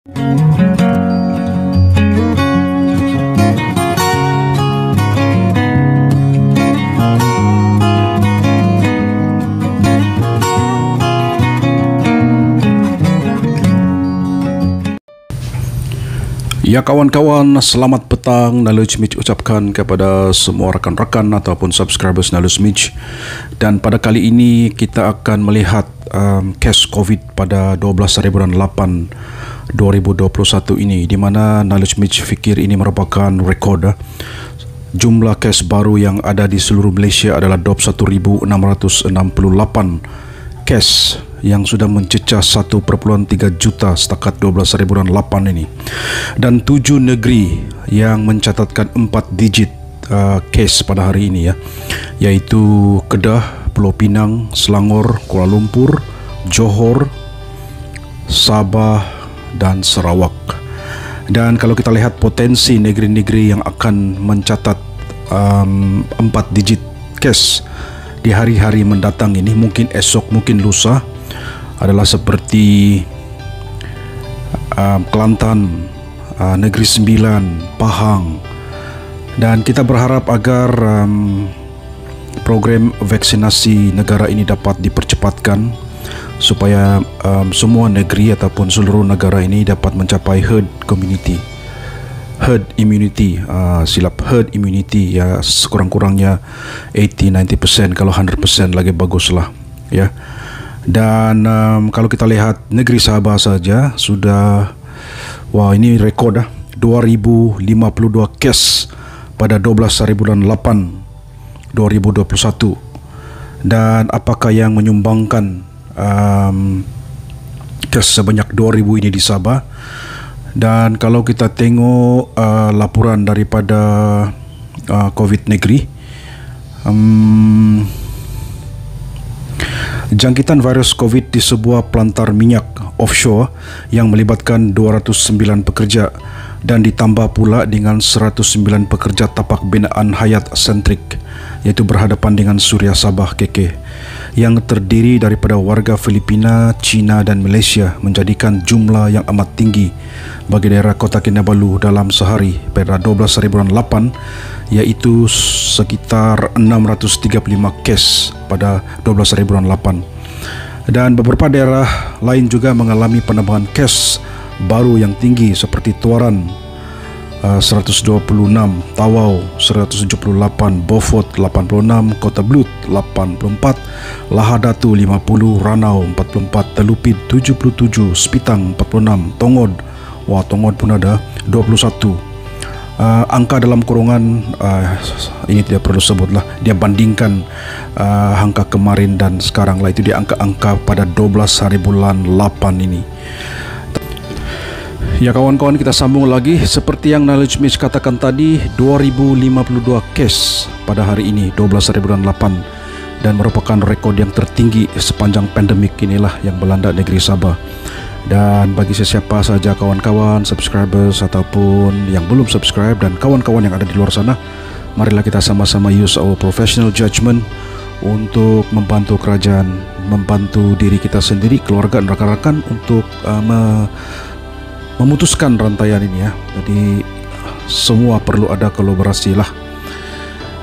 Ya kawan-kawan, selamat petang. Knowledge Mitch ucapkan kepada semua rakan-rakan ataupun subscribers Knowledge Mitch. Dan pada kali ini kita akan melihat kes COVID pada 12 bulan 8 2021 ini, di mana Knowledge Mitch fikir ini merupakan rekod. Jumlah kes baru yang ada di seluruh Malaysia adalah 21,668 kes yang sudah mencecah 1.3 juta setakat 12 bulan 8 ini, dan 7 negeri yang mencatatkan 4 digit kes pada hari ini, yaitu Kedah, Pulau Pinang, Selangor, Kuala Lumpur, Johor, Sabah dan Sarawak. Dan kalau kita lihat potensi negeri-negeri yang akan mencatat 4 digit kes di hari-hari mendatang ini, mungkin esok, mungkin lusa, adalah seperti Kelantan, Negeri Sembilan, Pahang. Dan kita berharap agar program vaksinasi negara ini dapat dipercepatkan supaya semua negeri ataupun seluruh negara ini dapat mencapai herd immunity, herd immunity, ya sekurang-kurangnya 80-90%, kalau 100% lagi baguslah, ya. Dan kalau kita lihat negeri Sabah saja sudah, wah ini rekod 2052 kes pada 12 bulan 8 2021. Dan apakah yang menyumbangkan kes sebanyak 2000 ini di Sabah? Dan kalau kita tengok laporan daripada COVID negeri, jangkitan virus COVID di sebuah pelantar minyak offshore yang melibatkan 209 pekerja dan ditambah pula dengan 109 pekerja tapak binaan Hayat Sentrik, iaitu berhadapan dengan Suria Sabah KK, yang terdiri daripada warga Filipina, China dan Malaysia, menjadikan jumlah yang amat tinggi bagi daerah Kota Kinabalu dalam sehari pada 12 bulan 8, iaitu sekitar 635 kes pada 12 bulan 8. Dan beberapa daerah lain juga mengalami penambahan kes baru yang tinggi seperti Tuaran 126, Tawau 178, Beaufort 86, Kota Blut 84, Lahadatu 50, Ranau 44, Telupit 77, Sepitang 46, Tongod, wah Tongod pun ada 21. Angka dalam kurungan ini tidak perlu sebutlah, dia bandingkan angka kemarin dan sekarang lah, itu dia angka-angka pada 12 bulan 8 ini. Ya kawan-kawan, kita sambung lagi. Seperti yang Knowledge Mitch katakan tadi, 2052 kes pada hari ini 12 bulan 8, dan merupakan rekod yang tertinggi sepanjang pandemik inilah yang melanda negeri Sabah. Dan bagi sesiapa saja kawan-kawan subscribers ataupun yang belum subscribe dan kawan-kawan yang ada di luar sana, marilah kita sama-sama use our professional judgment untuk membantu kerajaan, membantu diri kita sendiri, keluarga dan rakan-rakan untuk memutuskan rantaian ini, ya. Jadi semua perlu ada kolaborasi lah.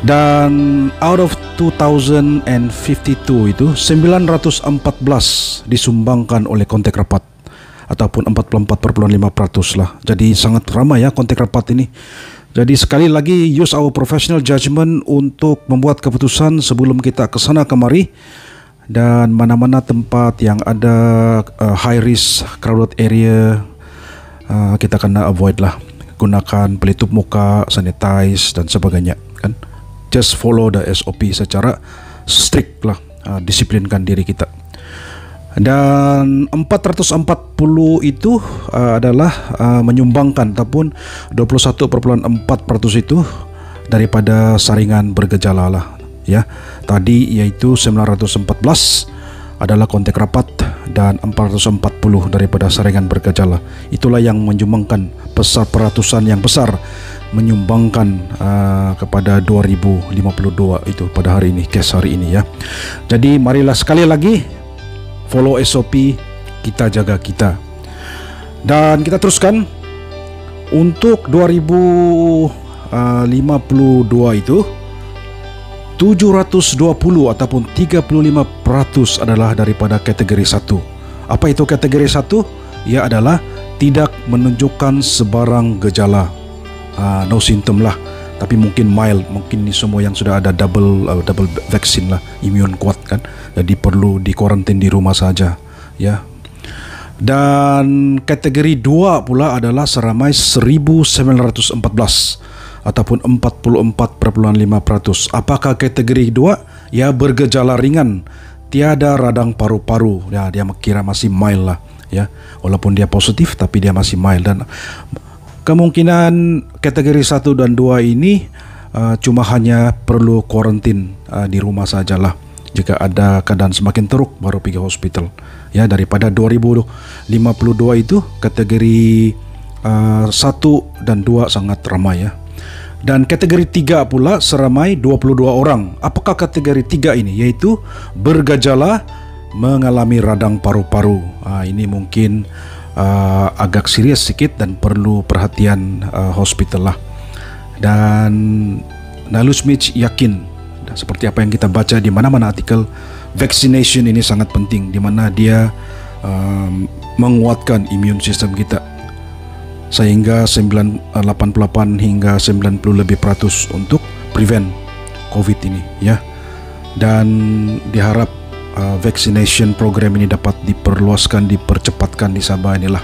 Dan out of 2052 itu 914 disumbangkan oleh kontak rapat, ataupun 44,5% lah. Jadi sangat ramai ya kontak rapat ini. Jadi sekali lagi use our professional judgment untuk membuat keputusan sebelum kita ke sana kemari. Dan mana-mana tempat yang ada high risk crowded area, kita kena avoid lah. Gunakan pelitup muka, sanitize dan sebagainya, kan. Just follow the SOP secara strict lah, disiplinkan diri kita. Dan 440 itu adalah menyumbangkan, ataupun 21,4% itu daripada saringan bergejala lah, ya. Tadi yaitu 914 adalah kontak rapat dan 440 daripada saringan bergejala. Itulah yang menyumbangkan besar, peratusan yang besar menyumbangkan kepada 2052 itu pada hari ini, kes hari ini, ya. Jadi marilah sekali lagi follow SOP, kita jaga kita. Dan kita teruskan untuk 2052 itu 720 ataupun 35% adalah daripada kategori 1. Apa itu kategori 1? Ia adalah tidak menunjukkan sebarang gejala, no symptom lah, tapi mungkin mild. Mungkin ini semua yang sudah ada double vaksin lah, imun kuat kan, jadi perlu di karantin di rumah saja ya. Dan kategori 2 pula adalah seramai 1914 ataupun 44,5%. Apakah kategori 2? Ya, bergejala ringan, tiada radang paru-paru. Ya, dia kira masih mild lah ya. Walaupun dia positif tapi dia masih mild, dan kemungkinan kategori 1 dan 2 ini cuma hanya perlu karantin di rumah sajalah. Jika ada keadaan semakin teruk baru pergi hospital ya. Daripada 2052 itu kategori 1 dan 2 sangat ramai ya. Dan kategori 3 pula seramai 22 orang. Apakah kategori 3 ini? Yaitu bergejala mengalami radang paru-paru. Ini mungkin agak serius sedikit dan perlu perhatian hospital lah. Dan Nalusmith yakin, seperti apa yang kita baca di mana-mana artikel, vaccination ini sangat penting, di mana dia menguatkan imun sistem kita sehingga 88 hingga 90% untuk prevent COVID ini ya. Dan diharap vaccination program ini dapat diperluaskan, dipercepatkan di Sabah inilah.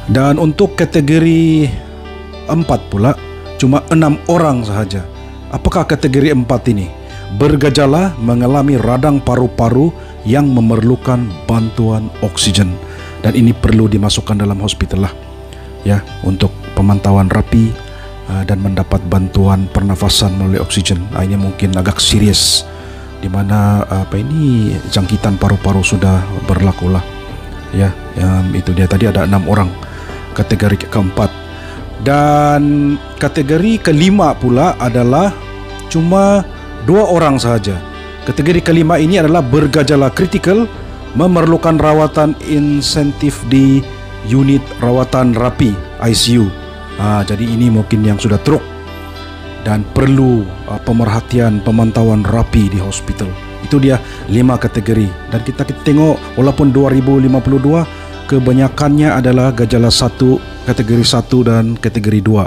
Dan untuk kategori 4 pula cuma 6 orang sahaja. Apakah kategori 4 ini? Bergejala mengalami radang paru-paru yang memerlukan bantuan oksigen, dan ini perlu dimasukkan dalam hospital lah ya, untuk pemantauan rapi dan mendapat bantuan pernafasan melalui oksigen. Ini mungkin agak serius, di mana jangkitan paru-paru sudah berlaku lah ya. Itu dia tadi ada 6 orang kategori keempat. Dan kategori kelima pula adalah cuma 2 orang sahaja. Kategori kelima ini adalah bergejala kritikal, memerlukan rawatan insentif di unit rawatan rapi ICU. Jadi ini mungkin yang sudah teruk dan perlu pemerhatian, pemantauan rapi di hospital. Itu dia 5 kategori. Dan kita tengok walaupun 2052 kebanyakannya adalah gejala 1, kategori 1 dan kategori 2.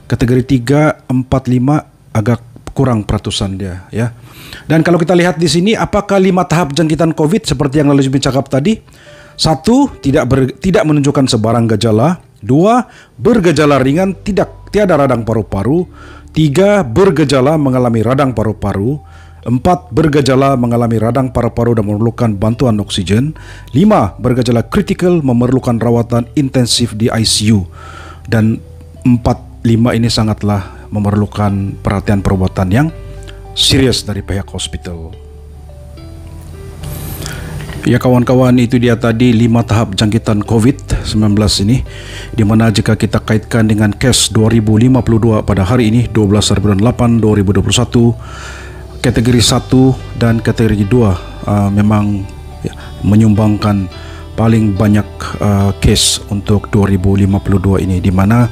Kategori 3, 4, 5 agak kurang peratusan dia ya. Dan kalau kita lihat di sini, apakah 5 tahap jangkitan COVID seperti yang lalu cakap tadi? 1, tidak menunjukkan sebarang gejala. 2, bergejala ringan, tiada radang paru-paru. 3, bergejala mengalami radang paru-paru. 4, bergejala mengalami radang paru-paru dan memerlukan bantuan oksigen. 5, bergejala kritikal, memerlukan rawatan intensif di ICU. Dan 4, 5 ini sangatlah memerlukan perhatian perawatan yang serius dari pihak hospital. Ya kawan-kawan, itu dia tadi 5 tahap jangkitan COVID-19 ini, di mana jika kita kaitkan dengan kes 2052 pada hari ini 12 bulan 8 2021, kategori 1 dan kategori 2 memang menyumbangkan paling banyak kes untuk 2052 ini, di mana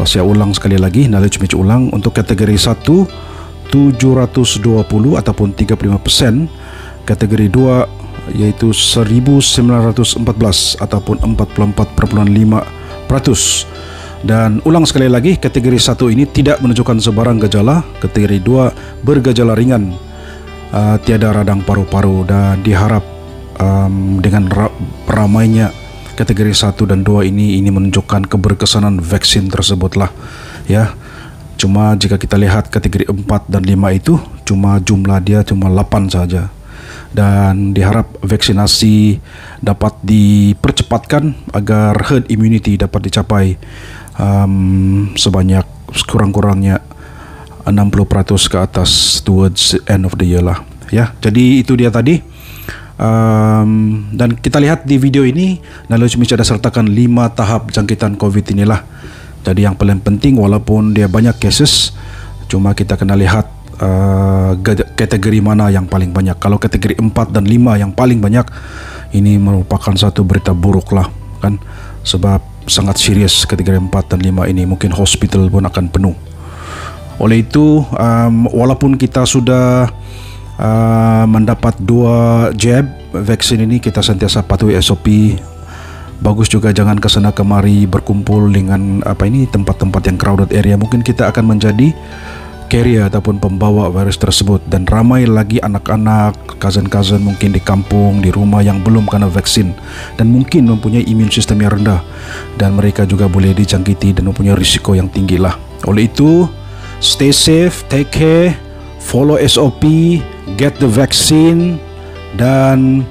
saya ulang sekali lagi, knowledge ulang, untuk kategori 1 720 ataupun 35%, kategori 2 yaitu 1914 ataupun 44,5%. Dan ulang sekali lagi, kategori 1 ini tidak menunjukkan sebarang gejala, kategori 2 bergejala ringan, tiada radang paru-paru, dan diharap dengan ramainya kategori 1 dan 2 ini menunjukkan keberkesanan vaksin tersebutlah ya. Cuma jika kita lihat kategori 4 dan 5 itu cuma jumlah dia cuma 8 saja, dan diharap vaksinasi dapat dipercepatkan agar herd immunity dapat dicapai sebanyak kurang-kurangnya 60% ke atas towards end of the year lah ya. Jadi itu dia tadi. Dan kita lihat di video ini, Nalusmith ada sertakan 5 tahap jangkitan COVID inilah. Jadi yang paling penting, walaupun dia banyak cases, cuma kita kena lihat kategori mana yang paling banyak. Kalau kategori 4 dan 5 yang paling banyak, ini merupakan satu berita buruk lah kan, sebab sangat serius kategori 4 dan 5 ini, mungkin hospital pun akan penuh. Oleh itu, walaupun kita sudah mendapat 2 jab vaksin ini, kita sentiasa patuhi SOP. Bagus juga jangan kesana kemari berkumpul dengan tempat-tempat yang crowded area. Mungkin kita akan menjadi carrier ataupun pembawa virus tersebut, dan ramai lagi anak-anak, cousin-cousin mungkin di kampung, di rumah yang belum kena vaksin dan mungkin mempunyai imun sistem yang rendah, dan mereka juga boleh dijangkiti dan mempunyai risiko yang tinggi lah. Oleh itu, stay safe, take care, follow SOP, get the vaccine, dan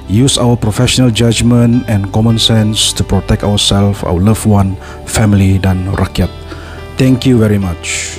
use our professional judgment and common sense to protect ourselves, our loved one, family dan rakyat. Thank you very much.